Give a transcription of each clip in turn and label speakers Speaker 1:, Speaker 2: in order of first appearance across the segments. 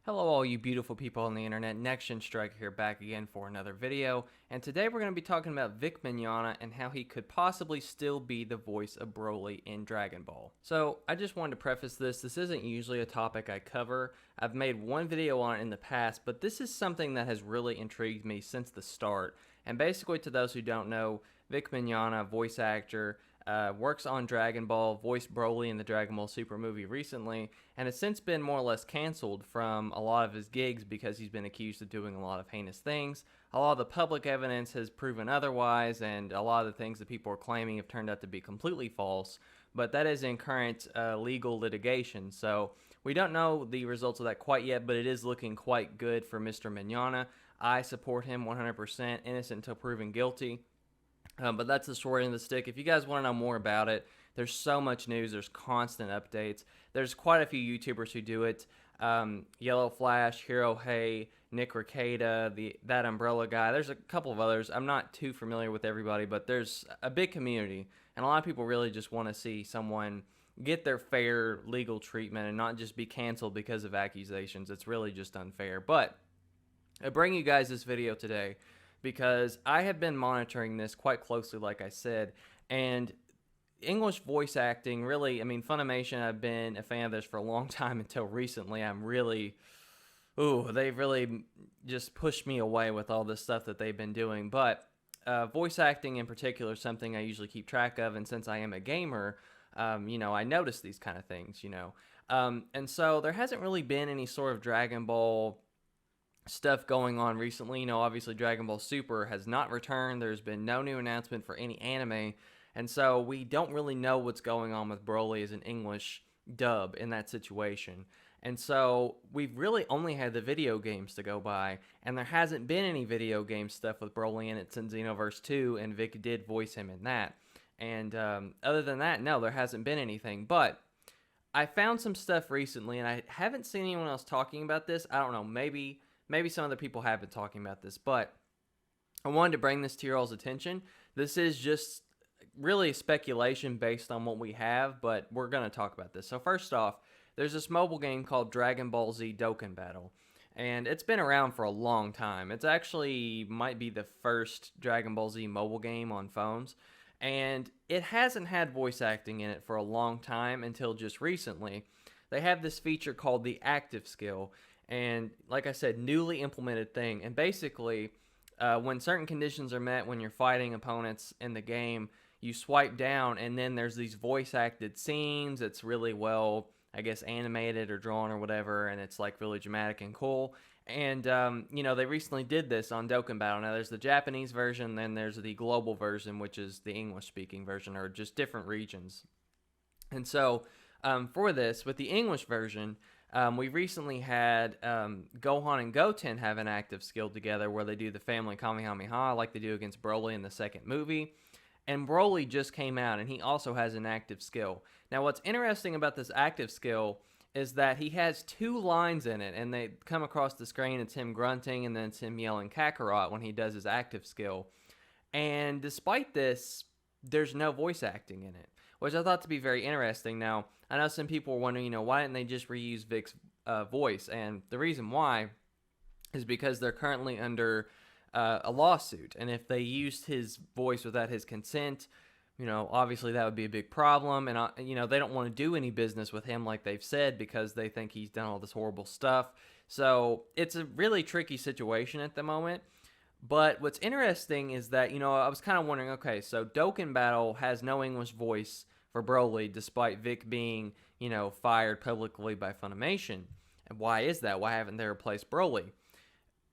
Speaker 1: Hello all you beautiful people on the internet, NextGen Striker here back again for another video, and today we're going to be talking about Vic Mignogna and how he could possibly still be the voice of Broly in Dragon Ball. So I just wanted to preface this isn't usually a topic I cover. I've made one video on it in the past, but this is something that has really intrigued me since the start. And basically, to those who don't know, Vic Mignogna, voice actor, works on Dragon Ball, voiced Broly in the Dragon Ball Super movie recently, and has since been more or less canceled from a lot of his gigs because he's been accused of doing a lot of heinous things. A lot of the public evidence has proven otherwise, and a lot of the things that people are claiming have turned out to be completely false, but that is in current legal litigation, so we don't know the results of that quite yet, but it is looking quite good for Mr. Mignogna. I support him 100%, innocent until proven guilty. But that's the short end of the stick. If you guys want to know more about it, there's so much news. There's constant updates. There's quite a few YouTubers who do it. Yellow Flash, Hero Hey, Nick Ricada, that Umbrella guy. There's a couple of others. I'm not too familiar with everybody, but there's a big community. And a lot of people really just want to see someone get their fair legal treatment and not just be canceled because of accusations. It's really just unfair. But I bring you guys this video today because I have been monitoring this quite closely, like I said, and English voice acting really, Funimation, I've been a fan of this for a long time until recently. They've really just pushed me away with all this stuff that they've been doing, but voice acting in particular is something I usually keep track of, and since I am a gamer, I notice these kind of things, and so there hasn't really been any sort of Dragon Ball stuff going on recently. Obviously Dragon Ball Super has not returned. There's been no new announcement for any anime, and so we don't really know what's going on with Broly as an English dub in that situation. And so we've really only had the video games to go by, and there hasn't been any video game stuff with Broly in it since Xenoverse 2, and Vic did voice him in that. And other than that, no, there hasn't been anything. But I found some stuff recently, and I haven't seen anyone else talking about this. I don't know, maybe some other people have been talking about this, but I wanted to bring this to your all's attention. This is just really speculation based on what we have, but we're going to talk about this. So first off, there's this mobile game called Dragon Ball Z Dokkan Battle, and it's been around for a long time. It's actually might be the first Dragon Ball Z mobile game on phones, and it hasn't had voice acting in it for a long time until just recently. They have this feature called the active skill, and like I said, newly implemented thing. And basically, when certain conditions are met, when you're fighting opponents in the game, you swipe down, and then there's these voice-acted scenes. It's really well, I guess, animated or drawn or whatever, and it's like really dramatic and cool. And, they recently did this on Dokkan Battle. Now, there's the Japanese version, then there's the global version, which is the English-speaking version, or just different regions. And so, for this, with the English version, we recently had Gohan and Goten have an active skill together where they do the family Kamehameha like they do against Broly in the second movie. And Broly just came out, and he also has an active skill. Now, what's interesting about this active skill is that he has two lines in it, and they come across the screen. It's him grunting, and then it's him yelling Kakarot when he does his active skill. And despite this, there's no voice acting in it, which I thought to be very interesting. Now, I know some people were wondering, why didn't they just reuse Vic's voice? And the reason why is because they're currently under a lawsuit. And if they used his voice without his consent, obviously that would be a big problem. And, they don't want to do any business with him like they've said because they think he's done all this horrible stuff. So it's a really tricky situation at the moment. But what's interesting is that, I was kind of wondering, okay, so Dokkan Battle has no English voice for Broly, despite Vic being, fired publicly by Funimation. And why is that? Why haven't they replaced Broly?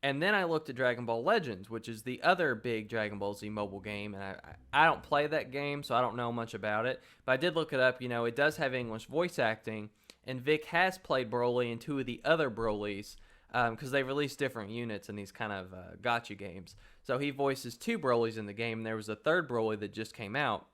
Speaker 1: And then I looked at Dragon Ball Legends, which is the other big Dragon Ball Z mobile game, and I don't play that game, so I don't know much about it. But I did look it up. It does have English voice acting, and Vic has played Broly in two of the other Brolys, because they release different units in these kind of gacha games. So he voices two Brolys in the game, and there was a third Broly that just came out.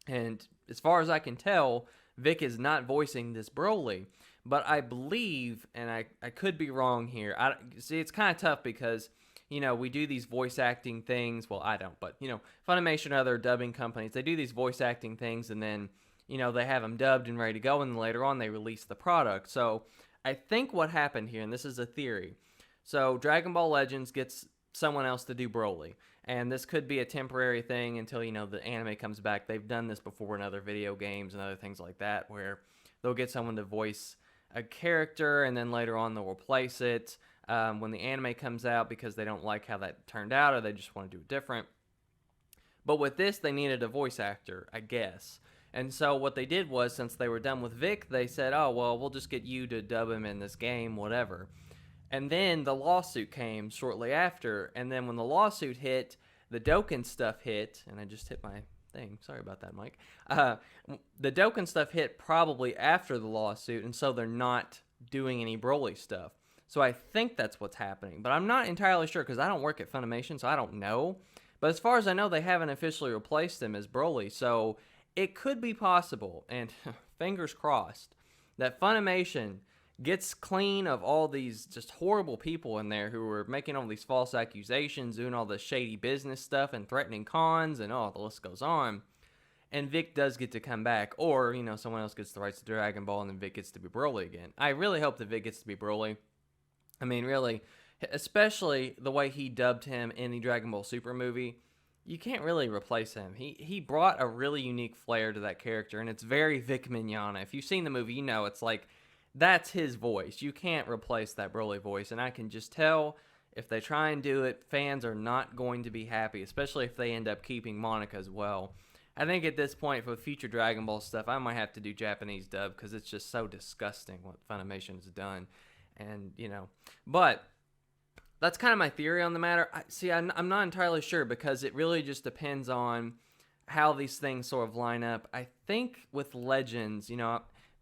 Speaker 1: And as far as I can tell, Vic is not voicing this Broly. But I believe, and I could be wrong here. See, it's kind of tough because, we do these voice acting things. Well, I don't, but, Funimation and other dubbing companies, they do these voice acting things, and then, they have them dubbed and ready to go, and then later on they release the product. So I think what happened here, and this is a theory, so Dragon Ball Legends gets someone else to do Broly. And this could be a temporary thing until, the anime comes back. They've done this before in other video games and other things like that, where they'll get someone to voice a character and then later on they'll replace it when the anime comes out because they don't like how that turned out or they just want to do it different. But with this, they needed a voice actor, I guess. And so what they did was, since they were done with Vic, they said, oh, well, we'll just get you to dub him in this game, whatever. And then the lawsuit came shortly after. And then when the lawsuit hit, the Dokkan stuff hit. And I just hit my thing. Sorry about that, Mike. The Dokkan stuff hit probably after the lawsuit. And so they're not doing any Broly stuff. So I think that's what's happening. But I'm not entirely sure because I don't work at Funimation, so I don't know. But as far as I know, they haven't officially replaced him as Broly. So it could be possible, and fingers crossed, that Funimation gets clean of all these just horrible people in there who are making all these false accusations, doing all this shady business stuff and threatening cons, and the list goes on. And Vic does get to come back, or, someone else gets the rights to Dragon Ball and then Vic gets to be Broly again. I really hope that Vic gets to be Broly. I mean, really, especially the way he dubbed him in the Dragon Ball Super movie. You can't really replace him. He brought a really unique flair to that character, and it's very Vic Mignogna. If you've seen the movie, it's like, that's his voice. You can't replace that Broly voice, and I can just tell if they try and do it, fans are not going to be happy, especially if they end up keeping Monica as well. I think at this point, for future Dragon Ball stuff, I might have to do Japanese dub, because it's just so disgusting what Funimation has done. And, but that's kind of my theory on the matter. I'm not entirely sure because it really just depends on how these things sort of line up. I think with Legends,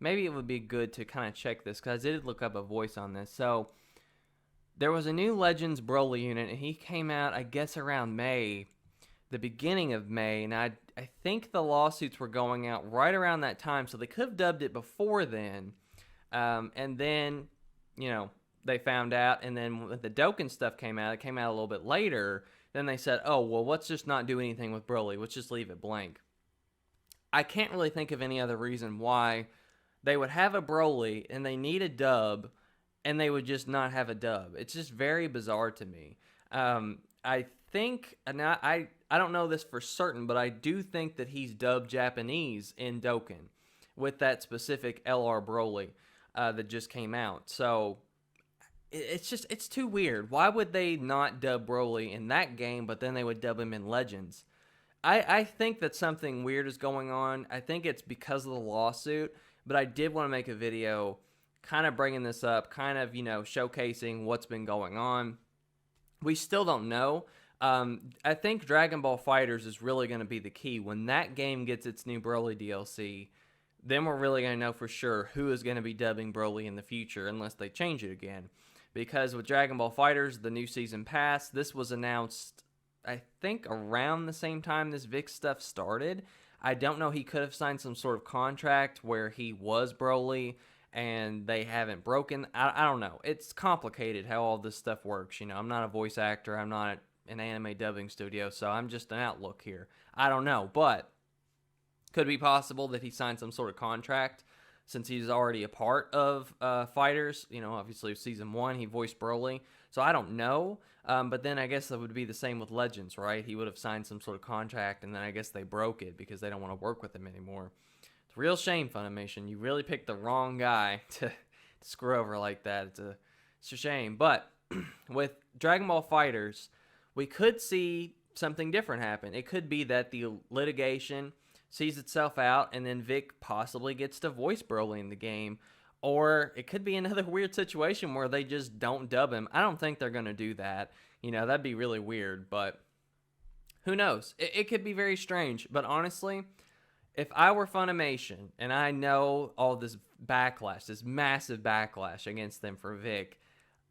Speaker 1: maybe it would be good to kind of check this because I did look up a voice on this. So there was a new Legends Broly unit, and he came out, I guess, around May, the beginning of May. And I think the lawsuits were going out right around that time, so they could have dubbed it before then. And then, they found out, and then when the Dokkan stuff came out, it came out a little bit later, then they said, oh, well, let's just not do anything with Broly. Let's just leave it blank. I can't really think of any other reason why they would have a Broly, and they need a dub, and they would just not have a dub. It's just very bizarre to me. I think, and I don't know this for certain, but I do think that he's dubbed Japanese in Dokkan with that specific LR Broly that just came out. So it's too weird. Why would they not dub Broly in that game, but then they would dub him in Legends? I think that something weird is going on. I think it's because of the lawsuit, but I did want to make a video kind of bringing this up, kind of, showcasing what's been going on. We still don't know. I think Dragon Ball FighterZ is really going to be the key. When that game gets its new Broly DLC, then we're really going to know for sure who is going to be dubbing Broly in the future, unless they change it again. Because with Dragon Ball FighterZ, the new season pass, this was announced, I think, around the same time this Vic stuff started. I don't know, he could have signed some sort of contract where he was Broly and they haven't broken. I don't know. It's complicated how all this stuff works. I'm not a voice actor. I'm not an anime dubbing studio, so I'm just an outlook here. I don't know, but could it be possible that he signed some sort of contract since he's already a part of FighterZ. Obviously Season 1, he voiced Broly. So I don't know. But then I guess that would be the same with Legends, right? He would have signed some sort of contract, and then I guess they broke it because they don't want to work with him anymore. It's a real shame, Funimation. You really picked the wrong guy to screw over like that. It's a shame. But with Dragon Ball FighterZ, we could see something different happen. It could be that the litigation sees itself out, and then Vic possibly gets to voice Broly in the game. Or it could be another weird situation where they just don't dub him. I don't think they're going to do that. That'd be really weird, but who knows? It could be very strange. But honestly, if I were Funimation, and I know all this backlash, this massive backlash against them for Vic,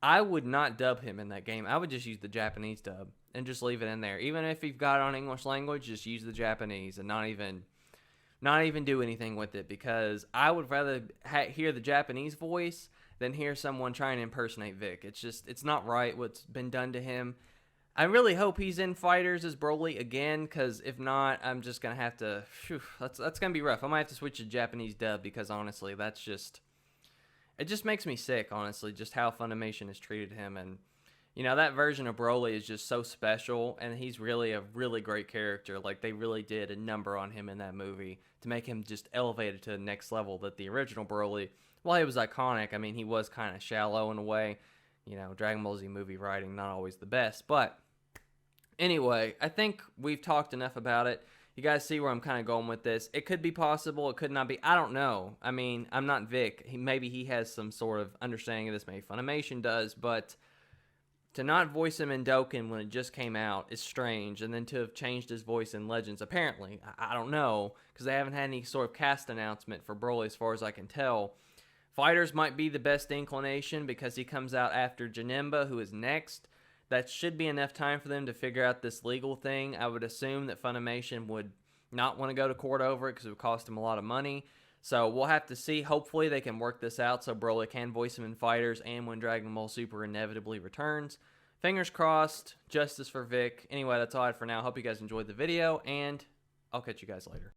Speaker 1: I would not dub him in that game. I would just use the Japanese dub and just leave it in there. Even if you've got it on English language, just use the Japanese and not even do anything with it, because I would rather hear the Japanese voice than hear someone trying to impersonate Vic. It's not right what's been done to him. I really hope he's in FighterZ as Broly again, because if not, I'm just going to have to, that's going to be rough. I might have to switch to Japanese dub, because honestly, that's just, it just makes me sick, honestly, just how Funimation has treated him. And, you know, that version of Broly is just so special, and he's really a really great character. Like, they really did a number on him in that movie to make him just elevated to the next level that the original Broly, while he was iconic, I mean, he was kind of shallow in a way. You know, Dragon Ball Z movie writing, not always the best. But anyway, I think we've talked enough about it. You guys see where I'm kind of going with this. It could be possible. It could not be. I don't know. I mean, I'm not Vic. Maybe he has some sort of understanding of this. Maybe Funimation does. But to not voice him in Dokkan when it just came out is strange. And then to have changed his voice in Legends, apparently. I don't know. Because they haven't had any sort of cast announcement for Broly as far as I can tell. FighterZ might be the best inclination because he comes out after Janemba, who is next. That should be enough time for them to figure out this legal thing. I would assume that Funimation would not want to go to court over it because it would cost them a lot of money. So we'll have to see. Hopefully they can work this out so Broly can voice him in FighterZ and when Dragon Ball Super inevitably returns. Fingers crossed. Justice for Vic. Anyway, that's all I had for now. Hope you guys enjoyed the video, and I'll catch you guys later.